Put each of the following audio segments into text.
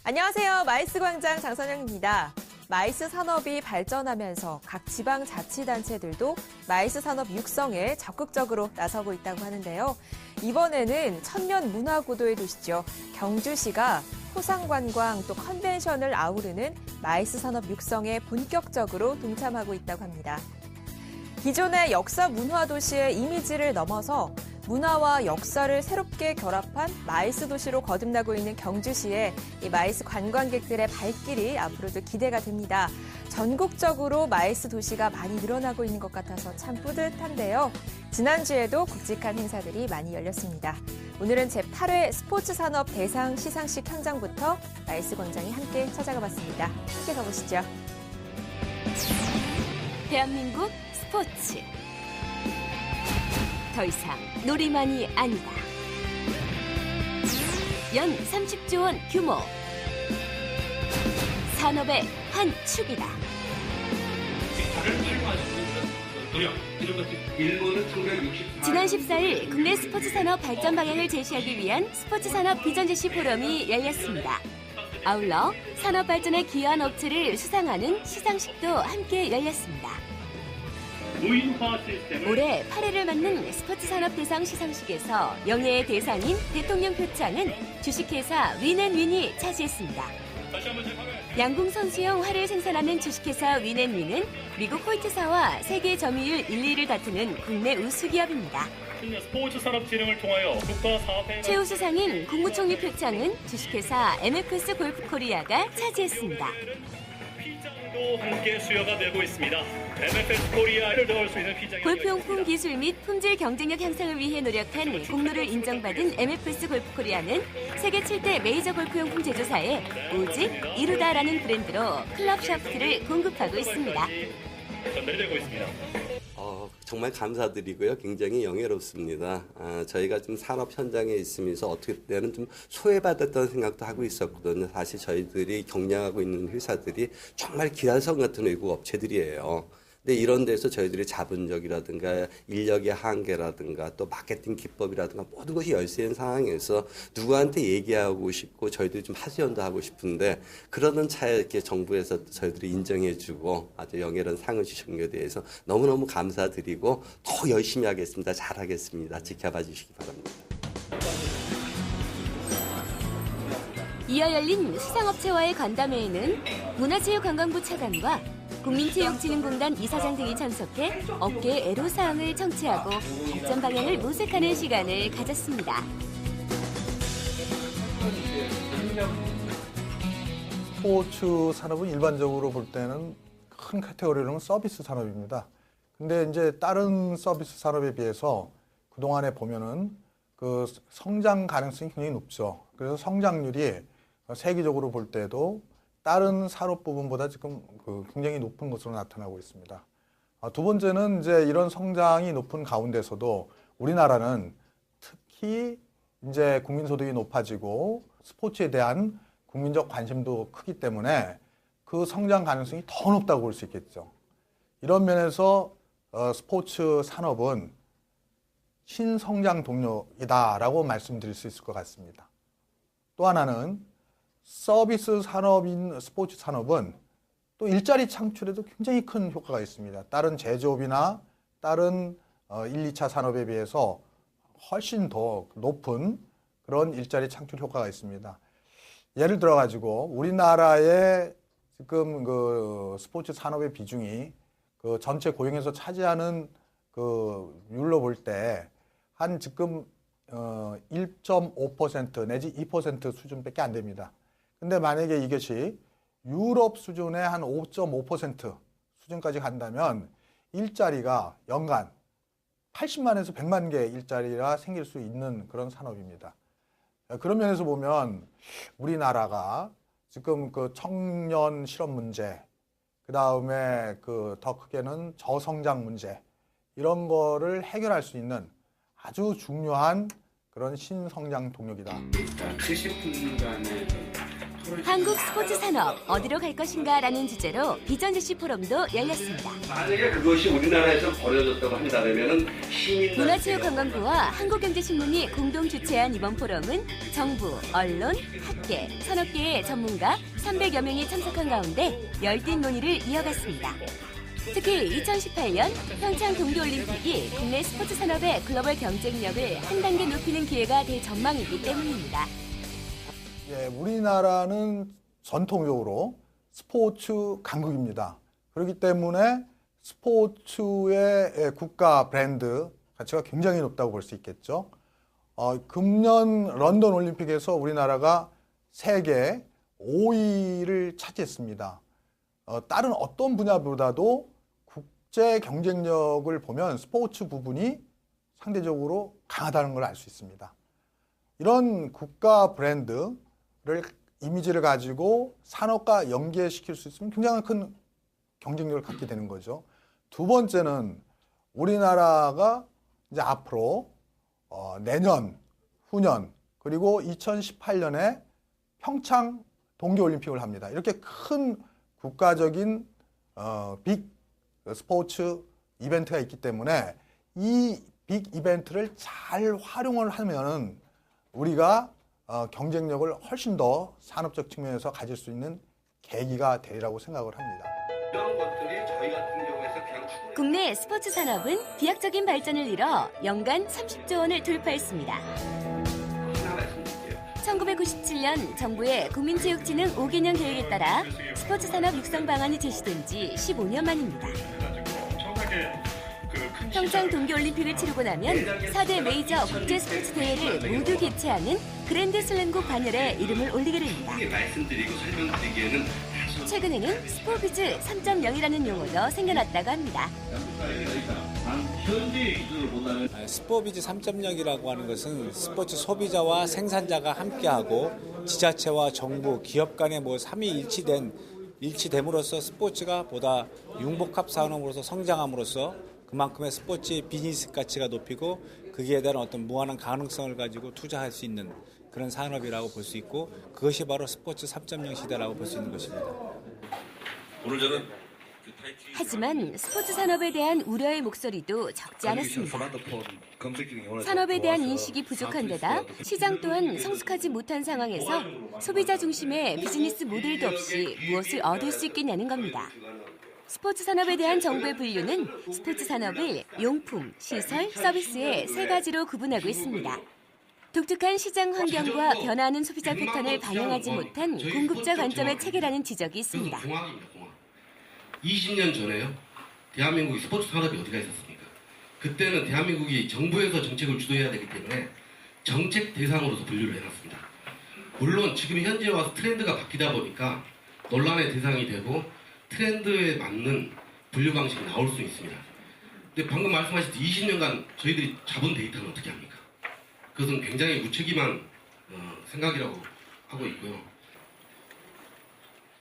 안녕하세요. 마이스 광장 장선영입니다. 마이스 산업이 발전하면서 각 지방자치단체들도 마이스 산업 육성에 적극적으로 나서고 있다고 하는데요. 이번에는 천년 문화구도의 도시죠. 경주시가 토상관광 또 컨벤션을 아우르는 마이스 산업 육성에 본격적으로 동참하고 있다고 합니다. 기존의 역사 문화 도시의 이미지를 넘어서 문화와 역사를 새롭게 결합한 마이스 도시로 거듭나고 있는 경주시에 이 마이스 관광객들의 발길이 앞으로도 기대가 됩니다. 전국적으로 마이스 도시가 많이 늘어나고 있는 것 같아서 참 뿌듯한데요. 지난주에도 굵직한 행사들이 많이 열렸습니다. 오늘은 제8회 스포츠 산업 대상 시상식 현장부터 마이스 광장이 함께 찾아가 봤습니다. 함께 가보시죠. 대한민국 스포츠. 더 이상 놀이만이 아니다. 연 30조 원 규모. 산업의 한 축이다. 지난 14일 국내 스포츠 산업 발전 방향을 제시하기 위한 스포츠 산업 비전 제시 포럼이 열렸습니다. 아울러 산업 발전에 기여한 업체를 수상하는 시상식도 함께 열렸습니다. 올해 8회를 맞는 스포츠 산업 대상 시상식에서 영예의 대상인 대통령 표창은 주식회사 윈앤윈이 차지했습니다. 양궁 선수용 활을 생산하는 주식회사 윈앤윈은 미국 홀트사와 세계 점유율 1, 2위를 다투는 국내 우수기업입니다. 스포츠 산업 진흥을 통하여 국가 사업에 최우수상인 국무총리 표창은 주식회사 MFS 골프 코리아가 차지했습니다. 휘장도 함께 수여가 되고 있습니다. MFS 코리아를 넣을 수 있는 휘장이 골프용품 기술 및 품질 경쟁력 향상을 위해 노력한 공로를 인정받은 MFS 골프 코리아는 세계 7대 메이저 골프용품 제조사에 오직 이루다라는 브랜드로 클럽 샤프트를 공급하고 있습니다. 전달되고 있습니다. 정말 감사드리고요. 굉장히 영예롭습니다. 저희가 좀 산업 현장에 있으면서 어떻게 때는 좀 소외받았다는 생각도 하고 있었거든요. 사실 저희들이 경영하고 있는 회사들이 정말 기라성 같은 외국 업체들이에요. 근데 이런 데서 저희들이 자본력이라든가 인력의 한계라든가 또 마케팅 기법이라든가 모든 것이 열세인 상황에서 누구한테 얘기하고 싶고 저희들이 좀 하소연도 하고 싶은데 그러는 차에 이렇게 정부에서 저희들이 인정해주고 아주 영예로운 상을 주신 것에 대해서 너무너무 감사드리고 더 열심히 하겠습니다. 잘하겠습니다. 지켜봐 주시기 바랍니다. 이어 열린 수상업체와의 간담회에는 문화체육관광부 차관과 국민체육진흥공단 이사장 등이 참석해 업계의 애로사항을 청취하고 발전 방향을 모색하는 시간을 가졌습니다. 스포츠 산업은 일반적으로 볼 때는 큰 카테고리로는 서비스 산업입니다. 근데 이제 다른 서비스 산업에 비해서 그동안에 보면은 그 성장 가능성이 굉장히 높죠. 그래서 성장률이 세계적으로 볼 때도 다른 산업 부분보다 지금 굉장히 높은 것으로 나타나고 있습니다. 두 번째는 이제 이런 성장이 높은 가운데서도 우리나라는 특히 이제 국민소득이 높아지고 스포츠에 대한 국민적 관심도 크기 때문에 그 성장 가능성이 더 높다고 볼 수 있겠죠. 이런 면에서 스포츠 산업은 신성장 동력이다라고 말씀드릴 수 있을 것 같습니다. 또 하나는 서비스 산업인 스포츠 산업은 또 일자리 창출에도 굉장히 큰 효과가 있습니다. 다른 제조업이나 다른 1, 2차 산업에 비해서 훨씬 더 높은 그런 일자리 창출 효과가 있습니다. 예를 들어 가지고 우리나라의 지금 그 스포츠 산업의 비중이 그 전체 고용에서 차지하는 그 율로 볼 때 한 지금 1.5% 내지 2% 수준밖에 안 됩니다. 근데 만약에 이것이 유럽 수준의 한 5.5% 수준까지 간다면 일자리가 연간 80만에서 100만 개 일자리가 생길 수 있는 그런 산업입니다. 그런 면에서 보면 우리나라가 지금 그 청년 실업 문제, 그 다음에 그 더 크게는 저성장 문제, 이런 거를 해결할 수 있는 아주 중요한 그런 신성장 동력이다. 70분간의 한국 스포츠 산업 어디로 갈 것인가라는 주제로 비전 제시 포럼도 열렸습니다. 만약에 그것이 우리나라에서 벌어졌다고 한다면은 문화체육관광부와 한국경제신문이 공동 주최한 이번 포럼은 정부, 언론, 학계, 산업계의 전문가 300여 명이 참석한 가운데 열띤 논의를 이어갔습니다. 특히 2018년 평창 동계올림픽이 국내 스포츠 산업의 글로벌 경쟁력을 한 단계 높이는 기회가 될 전망이기 때문입니다. 예, 우리나라는 전통적으로 스포츠 강국입니다. 그렇기 때문에 스포츠의 국가 브랜드 가치가 굉장히 높다고 볼 수 있겠죠. 금년 런던 올림픽에서 우리나라가 세계 5위를 차지했습니다. 다른 어떤 분야보다도 국제 경쟁력을 보면 스포츠 부분이 상대적으로 강하다는 걸 알 수 있습니다. 이런 국가 브랜드를 이미지를 가지고 산업과 연계시킬 수 있으면 굉장히 큰 경쟁력을 갖게 되는 거죠. 두 번째는 우리나라가 이제 앞으로 내년, 후년 그리고 2018년에 평창 동계올림픽을 합니다. 이렇게 큰 국가적인 빅 스포츠 이벤트가 있기 때문에 이 빅 이벤트를 잘 활용을 하면은 우리가 경쟁력을 훨씬 더 산업적 측면에서 가질 수 있는 계기가 되리라고 생각을 합니다. 이런 것들이 저희 같은 경우에서 그냥 국내 스포츠 산업은 비약적인 발전을 이뤄 연간 30조 원을 돌파했습니다. 하나 말씀드릴게요. 1997년 정부의 국민체육진흥 5개년 계획에 따라 스포츠 산업 육성 방안이 제시된 지 15년 만입니다. 평창 동계올림픽을 치르고 나면 4대 메이저 국제 스포츠 대회를 모두 개최하는 그랜드슬램국 반열에 이름을 올리게 됩니다. 말씀드리고 설명드리기에는 최근에는 스포비즈 3.0이라는 용어도 생겨났다고 합니다. 스포비즈 3.0이라고 하는 것은 스포츠 소비자와 생산자가 함께하고 지자체와 정부, 기업 간의 3위 일치됨으로써 스포츠가 보다 융복합 산업으로서 성장함으로써 그만큼의 스포츠의 비즈니스 가치가 높이고 거기에 대한 어떤 무한한 가능성을 가지고 투자할 수 있는 그런 산업이라고 볼 수 있고 그것이 바로 스포츠 3.0 시대라고 볼 수 있는 것입니다. 오늘 저는 하지만 스포츠 산업에 대한 우려의 목소리도 적지 않았습니다. 산업에 대한 인식이 부족한 데다 시장 또한 성숙하지 못한 상황에서 소비자 중심의 비즈니스 모델도 없이 무엇을 얻을 수 있겠냐는 겁니다. 스포츠 산업에 대한 정부의 분류는 스포츠 산업을 용품, 시설, 서비스의 세 가지로 구분하고 있습니다. 독특한 시장 환경과 변화하는 소비자 패턴을 반영하지 못한 공급자 관점의 체계라는 지적이 있습니다. 20년 전에요. 대한민국이 스포츠 산업이 어디가 있었습니까? 그때는 대한민국이 정부에서 정책을 주도해야 되기 때문에 정책 대상으로서 분류를 해놨습니다. 물론 지금 현재 와서 트렌드가 바뀌다 보니까 논란의 대상이 되고 트렌드에 맞는 분류 방식이 나올 수 있습니다. 근데 방금 말씀하셨듯이 20년간 저희들이 잡은 데이터는 어떻게 합니까? 그것은 굉장히 무책임한 생각이라고 하고 있고요.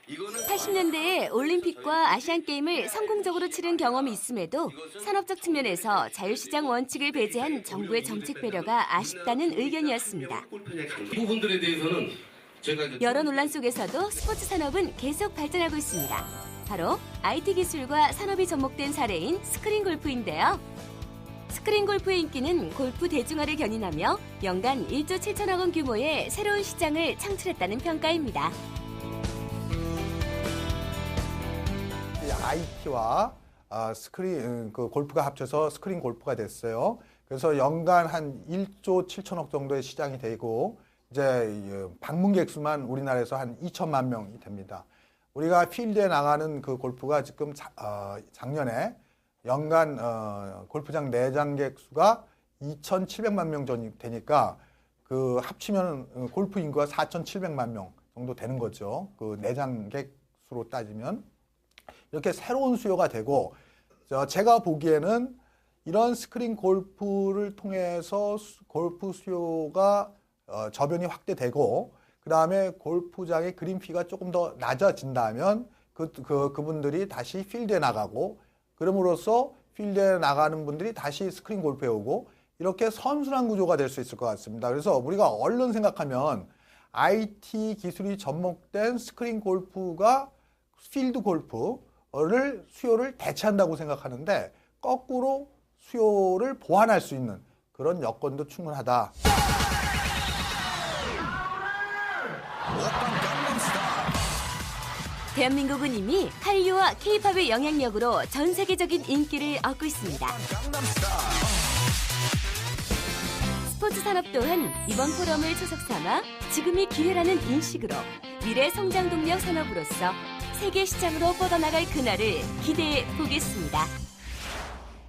80년대에 올림픽과 아시안게임을 성공적으로 치른 경험이 있음에도 산업적 측면에서 자유시장 원칙을 배제한 정부의 정책 배려가 아쉽다는 의견이었습니다. 부분들에 대해서는 여러 논란 속에서도 스포츠 산업은 계속 발전하고 있습니다. 바로 IT 기술과 산업이 접목된 사례인 스크린 골프인데요. 스크린 골프의 인기는 골프 대중화를 견인하며 연간 1조 7천억 원 규모의 새로운 시장을 창출했다는 평가입니다. IT와 스크린 골프가 합쳐서 스크린 골프가 됐어요. 그래서 연간 한 1조 7천억 정도의 시장이 되고 이제 방문객 수만 우리나라에서 한 2천만 명이 됩니다. 우리가 필드에 나가는 그 골프가 지금 작년에 연간 골프장 내장객 수가 2,700만 명 정도 되니까 그 합치면 골프 인구가 4,700만 명 정도 되는 거죠. 그 내장객 수로 따지면 이렇게 새로운 수요가 되고 제가 보기에는 이런 스크린 골프를 통해서 골프 수요가 저변이 확대되고 그다음에 골프장의 그린피가 조금 더 낮아진다면 그분들이 다시 필드에 나가고 그럼으로써 필드에 나가는 분들이 다시 스크린 골프에 오고 이렇게 선순환 구조가 될 수 있을 것 같습니다. 그래서 우리가 얼른 생각하면 IT 기술이 접목된 스크린 골프가 필드 골프를 수요를 대체한다고 생각하는데 거꾸로 수요를 보완할 수 있는 그런 여건도 충분하다. 대한민국은 이미 한류와 K-팝의 영향력으로 전 세계적인 인기를 얻고 있습니다. 스포츠 산업 또한 이번 포럼을 초석 삼아 지금이 기회라는 인식으로 미래 성장 동력 산업으로서 세계 시장으로 뻗어나갈 그날을 기대해 보겠습니다.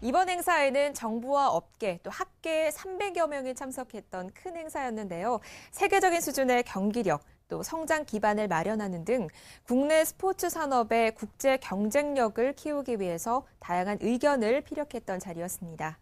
이번 행사에는 정부와 업계 또 학계 300여 명이 참석했던 큰 행사였는데요. 세계적인 수준의 경기력, 또 성장 기반을 마련하는 등 국내 스포츠 산업의 국제 경쟁력을 키우기 위해서 다양한 의견을 피력했던 자리였습니다.